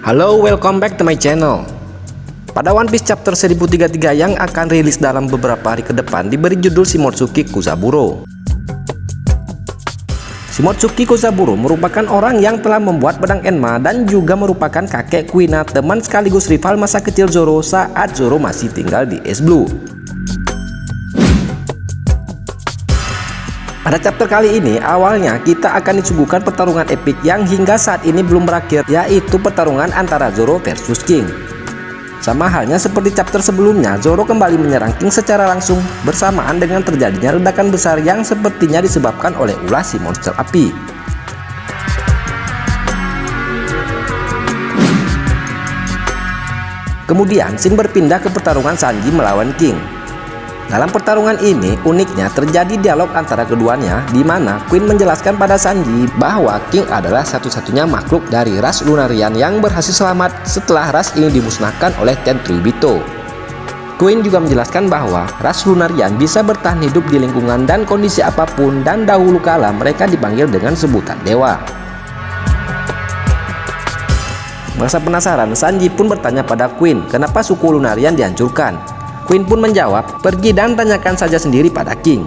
Halo, welcome back to my channel. Pada One Piece chapter 1033 yang akan rilis dalam beberapa hari ke depan diberi judul Shimotsuki Kusaburo. Shimotsuki Kusaburo merupakan orang yang telah membuat pedang Enma dan juga merupakan kakek Kuina, teman sekaligus rival masa kecil Zoro saat Zoro masih tinggal di Ice Blue. Pada chapter kali ini, awalnya kita akan disuguhkan pertarungan epik yang hingga saat ini belum berakhir, yaitu pertarungan antara Zoro versus King. Sama halnya seperti chapter sebelumnya, Zoro kembali menyerang King secara langsung bersamaan dengan terjadinya ledakan besar yang sepertinya disebabkan oleh ulah si monster api. Kemudian scene berpindah ke pertarungan Sanji melawan King. Dalam pertarungan ini, uniknya terjadi dialog antara keduanya, di mana Queen menjelaskan pada Sanji bahwa King adalah satu-satunya makhluk dari ras Lunarian yang berhasil selamat setelah ras ini dimusnahkan oleh Tenryubito. Queen juga menjelaskan bahwa ras Lunarian bisa bertahan hidup di lingkungan dan kondisi apapun, dan dahulu kala mereka dipanggil dengan sebutan dewa. Merasa penasaran, Sanji pun bertanya pada Queen kenapa suku Lunarian dihancurkan. Queen pun menjawab, pergi dan tanyakan saja sendiri pada King.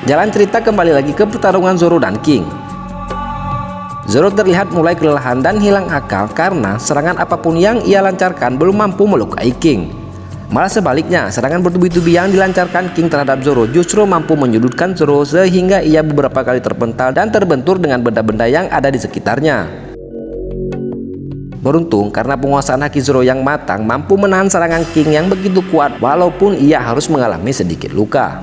Jalan cerita kembali lagi ke pertarungan Zoro dan King. Zoro terlihat mulai kelelahan dan hilang akal karena serangan apapun yang ia lancarkan belum mampu melukai King. Malah sebaliknya, serangan bertubi-tubi yang dilancarkan King terhadap Zoro justru mampu menyudutkan Zoro sehingga ia beberapa kali terpental dan terbentur dengan benda-benda yang ada di sekitarnya. Beruntung karena penguasaan haki Zoro yang matang mampu menahan serangan King yang begitu kuat walaupun ia harus mengalami sedikit luka.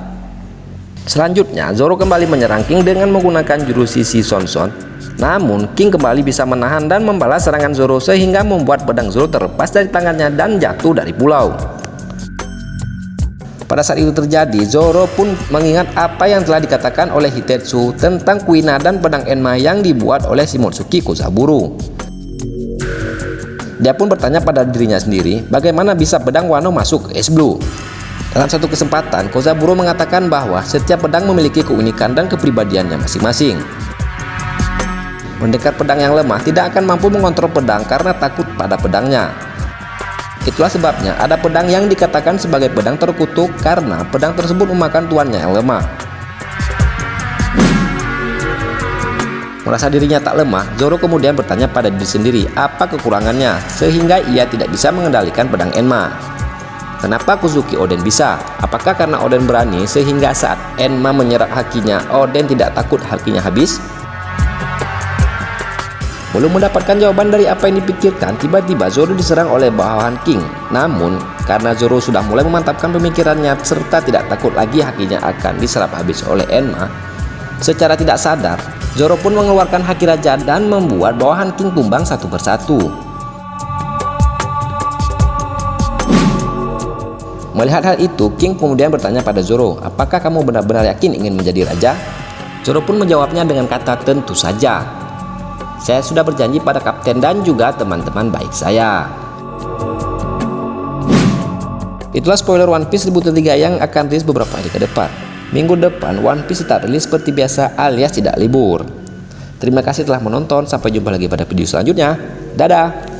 Selanjutnya Zoro kembali menyerang King dengan menggunakan jurus Sisi Sonson. Namun King kembali bisa menahan dan membalas serangan Zoro sehingga membuat pedang Zoro terlepas dari tangannya dan jatuh dari pulau. Pada saat itu terjadi, Zoro pun mengingat apa yang telah dikatakan oleh Hitetsu tentang Kuina dan pedang Enma yang dibuat oleh Shimotsuki Kusaburo. Dia pun bertanya pada dirinya sendiri, bagaimana bisa pedang Wano masuk ke Ice Blue? Dalam satu kesempatan, Kusaburo mengatakan bahwa setiap pedang memiliki keunikan dan kepribadiannya masing-masing. Pendekar pedang yang lemah tidak akan mampu mengontrol pedang karena takut pada pedangnya. Itulah sebabnya ada pedang yang dikatakan sebagai pedang terkutuk karena pedang tersebut memakan tuannya yang lemah. Merasa dirinya tak lemah, Zoro kemudian bertanya pada diri sendiri apa kekurangannya sehingga ia tidak bisa mengendalikan pedang Enma. Kenapa Kuzuki Oden bisa? Apakah karena Oden berani sehingga saat Enma menyerap hakinya, Oden tidak takut hakinya habis? Belum mendapatkan jawaban dari apa yang dipikirkan, tiba-tiba Zoro diserang oleh bawahan King. Namun karena Zoro sudah mulai memantapkan pemikirannya serta tidak takut lagi hakinya akan diserap habis oleh Enma, secara tidak sadar Zoro pun mengeluarkan haki raja dan membuat bawahan King tumbang satu persatu. Melihat hal itu, King kemudian bertanya pada Zoro, apakah kamu benar-benar yakin ingin menjadi raja? Zoro pun menjawabnya dengan kata tentu saja. Saya sudah berjanji pada kapten dan juga teman-teman baik saya. Itulah spoiler One Piece 1003 yang akan rilis beberapa hari ke depan. Minggu depan One Piece tetap rilis seperti biasa alias tidak libur. Terima kasih telah menonton, sampai jumpa lagi pada video selanjutnya. Dadah.